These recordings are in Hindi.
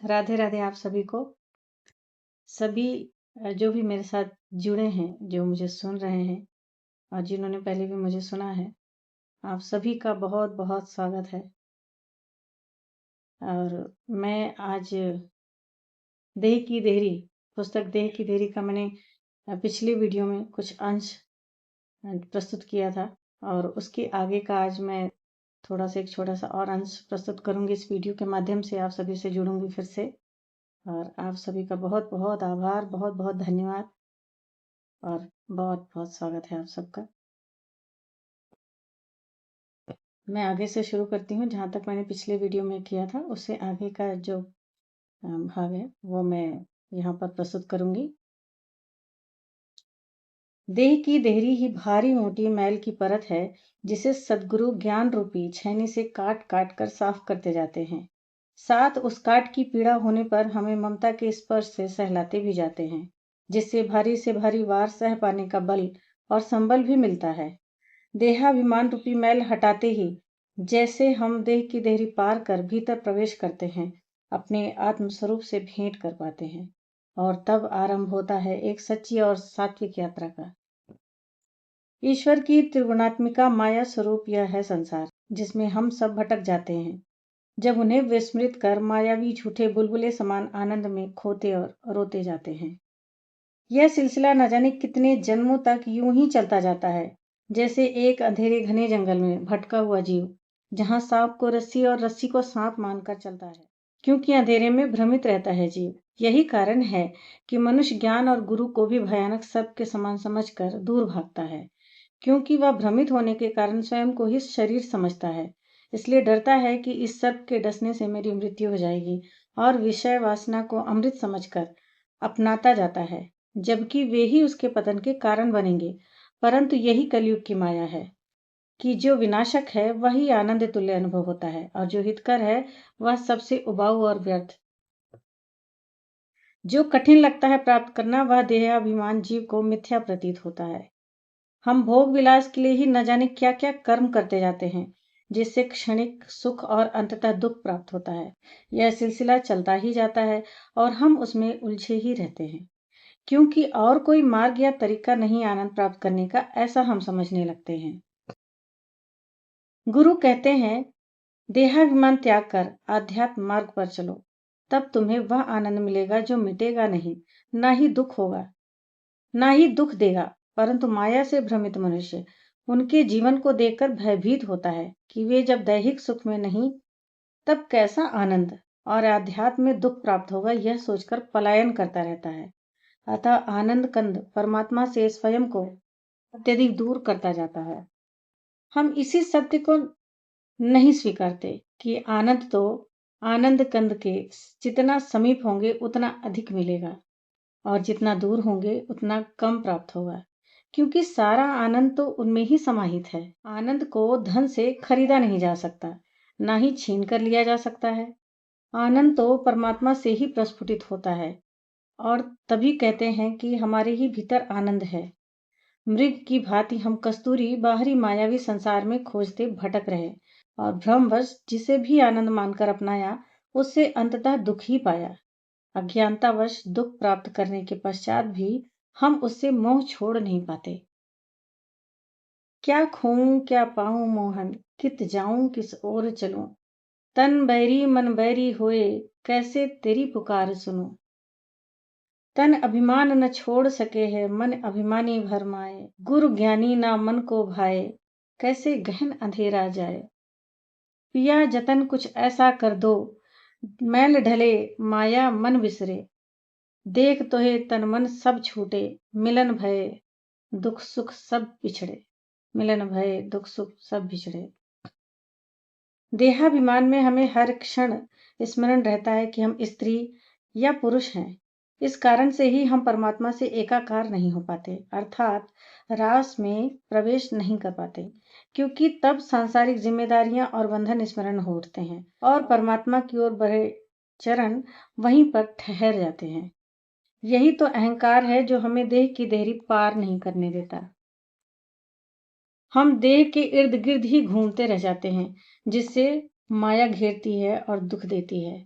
राधे राधे आप सभी को। सभी जो भी मेरे साथ जुड़े हैं, जो मुझे सुन रहे हैं और जिन्होंने पहले भी मुझे सुना है, आप सभी का बहुत-बहुत स्वागत है। और मैं आज देह की देहरी पुस्तक देह की देहरी का मैंने पिछली वीडियो में कुछ अंश प्रस्तुत किया था और उसके आगे का आज मैं थोड़ा-सा एक छोटा-सा और अंश प्रस्तुत करूँगी। इस वीडियो के माध्यम से आप सभी से जुड़ूँगी फिर से और आप सभी का बहुत-बहुत आभार, बहुत-बहुत धन्यवाद और बहुत-बहुत स्वागत है आप सबका। मैं आगे से शुरू करती हूँ, जहाँ तक मैंने पिछले वीडियो में किया था, उससे आगे का जो भाग है, वो मैं यहाँ पर प्रस्तुत करूँगी। देह की देहरी ही भारी मोटी मैल की परत है, जिसे सद्गुरु ज्ञान रूपी छेनी से काट-काट कर साफ करते जाते हैं। साथ उस काट की पीड़ा होने पर हमें ममता के स्पर्श से सहलाते भी जाते हैं, जिससे भारी से भारी वार सह पाने का बल और संबल भी मिलता है। देहाभिमान रूपी मैल हटाते ही जैसे हम देह की देहरी पार कर भीतर प्रवेश करते हैं, अपने आत्म स्वरूप से भेंट कर पाते हैं और तब आरंभ होता है एक सच्ची और सात्विक यात्रा का। ईश्वर की त्रिगुणात्मिका माया स्वरूप यह है संसार, जिसमें हम सब भटक जाते हैं, जब उन्हें विस्मृत कर मायावी झूठे बुलबुले समान आनंद में खोते और रोते जाते हैं। यह सिलसिला न जाने कितने जन्मों तक यूं ही चलता जाता है, जैसे एक अंधेरे घने जंगल में भटका हुआ जीव, जहां सांप को रस्सी और रस्सी को सांप मानकर चलता है, क्योंकि अंधेरे में भ्रमित रहता है जीव। यही कारण है कि मनुष्य ज्ञान और गुरु को भी भयानक सर्प के समान समझकर दूर भागता है, क्योंकि वह भ्रमित होने के कारण स्वयं को ही शरीर समझता है। इसलिए डरता है कि इस सर्प के डसने से मेरी मृत्यु हो जाएगी और विषय वासना को अमृत समझकर अपनाता जाता है, जबकि वे ही उसके पतन के कारण बनेंगे। परंतु यही कलयुग की माया है कि जो विनाशक है वही आनंद तुल्य अनुभव होता है और जो हितकर है वह सबसे उबाऊ और व्यर्थ। जो कठिन लगता है प्राप्त करना, वह देहाभिमान जीव को मिथ्या प्रतीत होता है। हम भोग विलास के लिए ही न जाने क्या क्या कर्म करते जाते हैं, जिससे क्षणिक सुख और अंततः दुख प्राप्त होता है। यह सिलसिला चलता ही जाता है और हम उसमें उलझे ही रहते हैं, क्योंकि और कोई मार्ग या तरीका नहीं आनंद प्राप्त करने का, ऐसा हम समझने लगते हैं। गुरु कहते हैं, देहाभिमान त्याग कर आध्यात्म मार्ग पर चलो, तब तुम्हें वह आनंद मिलेगा जो मिटेगा नहीं, ना ही दुख होगा, ना ही दुख देगा। परंतु माया से भ्रमित मनुष्य उनके जीवन को देखकर भयभीत होता है कि वे जब दैहिक सुख में नहीं, तब कैसा आनंद और आध्यात्म में दुख प्राप्त होगा, यह सोचकर पलायन करता रहता है। अतः आनंद कंद परमात्मा से स्वयं को अत्यधिक दूर करता जाता है। हम इसी सत्य को नहीं स्वीकारते कि आनंद कंद के जितना समीप होंगे उतना अधिक मिलेगा और जितना दूर होंगे उतना कम प्राप्त होगा, क्योंकि सारा आनंद तो उनमें ही समाहित है। आनंद को धन से खरीदा नहीं जा सकता, ना ही छीन कर लिया जा सकता है। आनंद तो परमात्मा से ही प्रस्फुटित होता है और तभी कहते हैं कि हमारे ही भीतर आनंद है। मृग की भांति हम कस्तूरी बाहरी मायावी संसार में खोजते भटक रहे और भ्रमवश जिसे भी आनंद मानकर अपनाया, उससे अंततः दुख ही पाया। अज्ञानतावश दुख प्राप्त करने के पश्चात भी हम उससे मोह छोड़ नहीं पाते। क्या खोऊं क्या पाऊं मोहन, कित जाऊं किस ओर चलूं, तन बैरी मन बैरी होए, कैसे तेरी पुकार सुनूं। तन अभिमान न छोड़ सके है, मन अभिमानी भरमाए, गुरु ज्ञानी ना मन को भाए, कैसे गहन अंधेरा जाए। पिया जतन कुछ ऐसा कर दो, मैल ढले माया मन बिसरे, देख तोहे तन मन सब छूटे, मिलन भय दुख सुख सब बिछड़े। मिलन भय दुख सुख सब बिछड़े। देहाभिमान में हमें हर क्षण स्मरण रहता है कि हम स्त्री या पुरुष हैं। इस कारण से ही हम परमात्मा से एकाकार नहीं हो पाते, अर्थात रास में प्रवेश नहीं कर पाते, क्योंकि तब सांसारिक जिम्मेदारियां और बंधन स्मरण हो उठते हैं और परमात्मा की ओर बढ़े चरण वहीं पर ठहर जाते हैं। यही तो अहंकार है जो हमें देह की देहरी पार नहीं करने देता। हम देह के इर्द गिर्द ही घूमते रह जाते हैं, जिससे माया घेरती है और दुख देती है।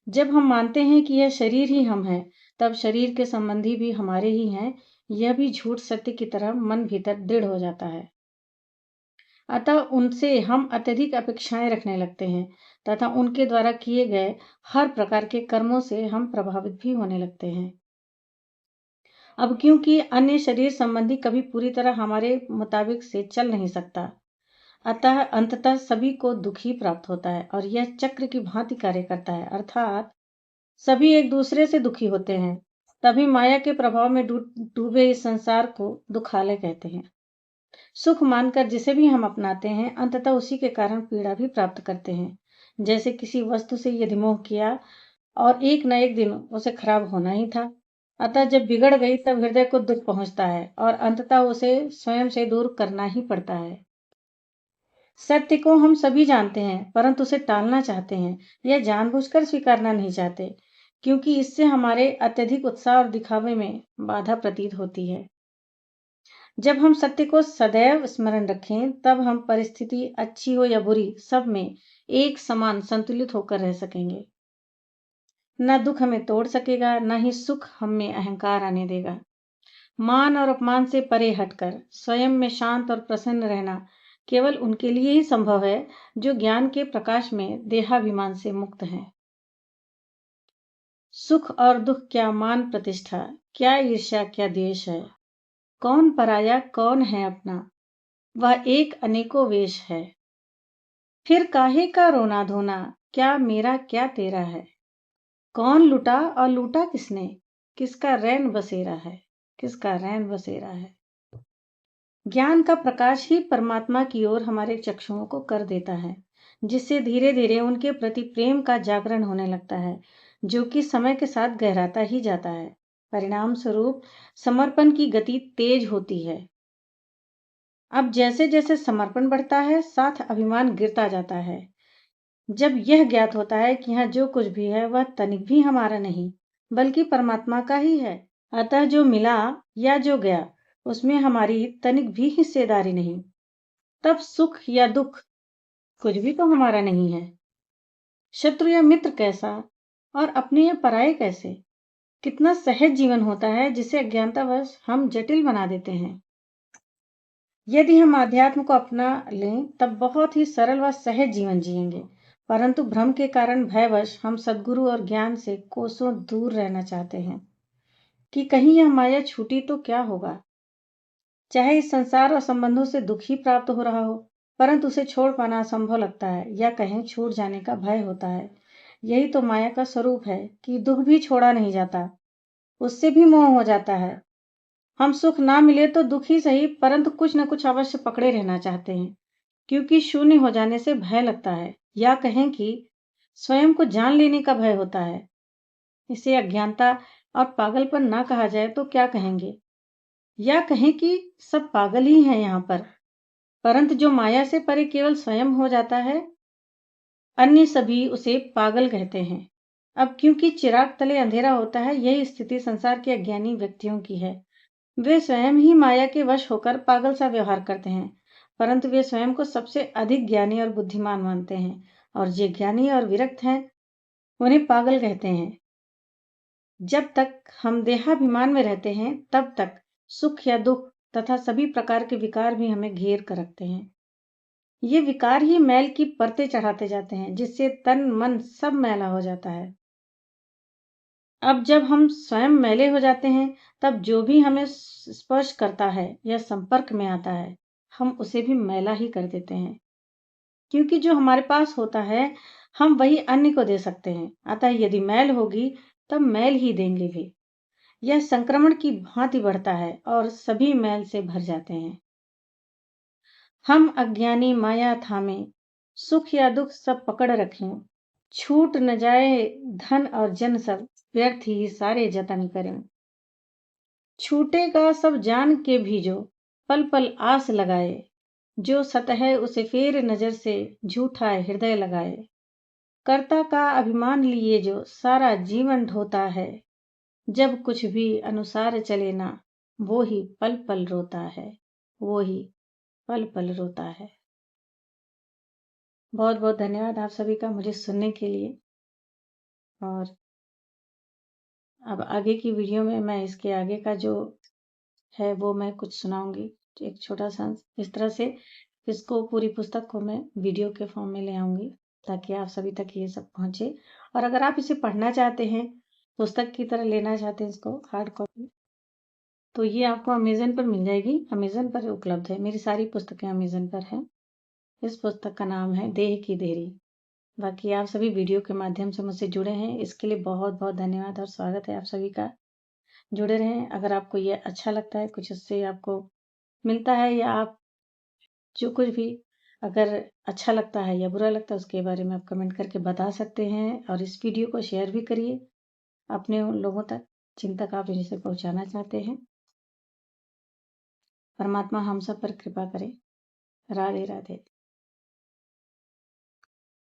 जब हम मानते हैं कि यह शरीर ही हम हैं, तब शरीर के संबंधी भी हमारे ही हैं, यह भी झूठ सत्य की तरह मन भीतर दृढ़ हो जाता है। अतः उनसे हम अत्यधिक अपेक्षाएं रखने लगते हैं तथा उनके द्वारा किए गए हर प्रकार के कर्मों से हम प्रभावित भी होने लगते हैं। अब क्योंकि अन्य शरीर संबंधी कभी पूरी तरह हमारे मुताबिक से चल नहीं सकता, अतः अंततः सभी को दुख ही प्राप्त होता है और यह चक्र की भांति कार्य करता है, अर्थात सभी एक दूसरे से दुखी होते हैं। तभी माया के प्रभाव में डूबे इस संसार को दुखालय कहते हैं। सुख मानकर जिसे भी हम अपनाते हैं, अंततः उसी के कारण पीड़ा भी प्राप्त करते हैं। जैसे किसी वस्तु से यदि मोह किया और एक न एक दिन उसे खराब होना ही था, अतः जब बिगड़ गई तब हृदय को दुख पहुंचता है और अंततः उसे स्वयं से दूर करना ही पड़ता है। सत्य को हम सभी जानते हैं, परंतु उसे टालना चाहते हैं या जानबूझकर स्वीकारना नहीं चाहते, क्योंकि इससे हमारे अत्यधिक उत्साह और दिखावे में बाधा प्रतीत होती है। जब हम सत्य को सदैव स्मरण रखें, तब हम परिस्थिति अच्छी हो या बुरी, सब में एक समान संतुलित होकर रह सकेंगे। न दुख हमें तोड़ सकेगा, न ही सुख हम में अहंकार आने देगा। मान और अपमान से परे हटकर स्वयं में शांत और प्रसन्न रहना केवल उनके लिए ही संभव है जो ज्ञान के प्रकाश में देहाभिमान से मुक्त हैं। सुख और दुख क्या मान प्रतिष्ठा, क्या ईर्ष्या क्या द्वेष है, कौन पराया कौन है अपना, वह एक अनेको वेश है। फिर काहे का रोना धोना, क्या मेरा क्या तेरा है, कौन लुटा और लूटा किसने, किसका रैन बसेरा है, किसका रैन बसेरा है। ज्ञान का प्रकाश ही परमात्मा की ओर हमारे चक्षुओं को कर देता है, जिससे धीरे धीरे उनके प्रति प्रेम का जागरण होने लगता है, जो कि समय के साथ गहराता ही जाता है। परिणाम स्वरूप समर्पण की गति तेज होती है। अब जैसे जैसे समर्पण बढ़ता है, साथ अभिमान गिरता जाता है। जब यह ज्ञात होता है कि यहाँ जो कुछ भी है वह तनिक भी हमारा नहीं, बल्कि परमात्मा का ही है, अतः जो मिला या जो गया उसमें हमारी तनिक भी हिस्सेदारी नहीं, तब सुख या दुख कुछ भी तो हमारा नहीं है। शत्रु या मित्र कैसा और अपने या पराये कैसे, कितना सहज जीवन होता है जिसे अज्ञानतावश हम जटिल बना देते हैं। यदि हम आध्यात्म को अपना लें तब बहुत ही सरल व सहज जीवन जिएंगे, परंतु भ्रम के कारण भयवश हम सद्गुरु और ज्ञान से कोसों दूर रहना चाहते हैं कि कहीं यह माया छूटी तो क्या होगा। चाहे इस संसार और संबंधों से दुख ही प्राप्त हो रहा हो, परंतु उसे छोड़ पाना असंभव लगता है या कहीं छूट जाने का भय होता है। यही तो माया का स्वरूप है कि दुख भी छोड़ा नहीं जाता, उससे भी मोह हो जाता है। हम सुख ना मिले तो दुख ही सही, परंतु कुछ न कुछ अवश्य पकड़े रहना चाहते हैं, क्योंकि शून्य हो जाने से भय लगता है, या कहें कि स्वयं को जान लेने का भय होता है। इसे अज्ञानता और पागलपन ना कहा जाए तो क्या कहेंगे, या कहें कि सब पागल ही हैं यहाँ पर। परंतु जो माया से परे केवल स्वयं हो जाता है, अन्य सभी उसे पागल कहते हैं। अब क्योंकि चिराग तले अंधेरा होता है, यही स्थिति संसार के अज्ञानी व्यक्तियों की है। वे स्वयं ही माया के वश होकर पागल सा व्यवहार करते हैं, परंतु वे स्वयं को सबसे अधिक ज्ञानी और बुद्धिमान मानते हैं, और जे ज्ञानी और विरक्त हैं उन्हें पागल कहते हैं। जब तक हम देहाभिमान में रहते हैं, तब तक सुख या दुख तथा सभी प्रकार के विकार भी हमें घेर कर रखते हैं। ये विकार ही मैल की परतें चढ़ाते जाते हैं, जिससे तन मन सब मैला हो जाता है। अब जब हम स्वयं मैले हो जाते हैं, तब जो भी हमें स्पर्श करता है या संपर्क में आता है, हम उसे भी मैला ही कर देते हैं, क्योंकि जो हमारे पास होता है हम वही अन्य को दे सकते हैं। अतः यदि मैल होगी तब मैल ही देंगे भी। यह संक्रमण की भांति बढ़ता है और सभी मैल से भर जाते हैं। हम अज्ञानी माया थामे, सुख या दुख सब पकड़ रखें, छूट न जाए धन और जन सब, व्यर्थ ही सारे जतन करें। छूटेगा सब जान के भी जो, पल पल आस लगाए, जो सतह उसे फेर नजर से झूठा हृदय लगाए। कर्ता का अभिमान लिए जो सारा जीवन ढोता है, जब कुछ भी अनुसार चले ना, वो ही पल पल रोता है, वो ही पल पल रोता है। बहुत बहुत धन्यवाद आप सभी का मुझे सुनने के लिए। और अब आगे की वीडियो में मैं इसके आगे का जो है वो मैं कुछ सुनाऊंगी, एक छोटा सा। इस तरह से इसको पूरी पुस्तक को मैं वीडियो के फॉर्म में ले आऊंगी ताकि आप सभी तक ये सब पहुंचे। और अगर आप इसे पढ़ना चाहते हैं, पुस्तक की तरह लेना चाहते हैं इसको हार्ड कॉपी, तो ये आपको अमेजन पर मिल जाएगी। अमेजन पर उपलब्ध है, मेरी सारी पुस्तकें अमेजन पर हैं। इस पुस्तक का नाम है देह की देहरी। बाकी आप सभी वीडियो के माध्यम से मुझसे जुड़े हैं, इसके लिए बहुत बहुत धन्यवाद और स्वागत है आप सभी का। जुड़े रहें। अगर आपको ये अच्छा लगता है, कुछ इससे आपको मिलता है, या आप जो कुछ भी अगर अच्छा लगता है या बुरा लगता है उसके बारे में आप कमेंट करके बता सकते हैं। और इस वीडियो को शेयर भी करिए अपने उन लोगों तक जिन तक आप इसे पहुंचाना चाहते हैं। परमात्मा हम सब पर कृपा करे। राधे राधे।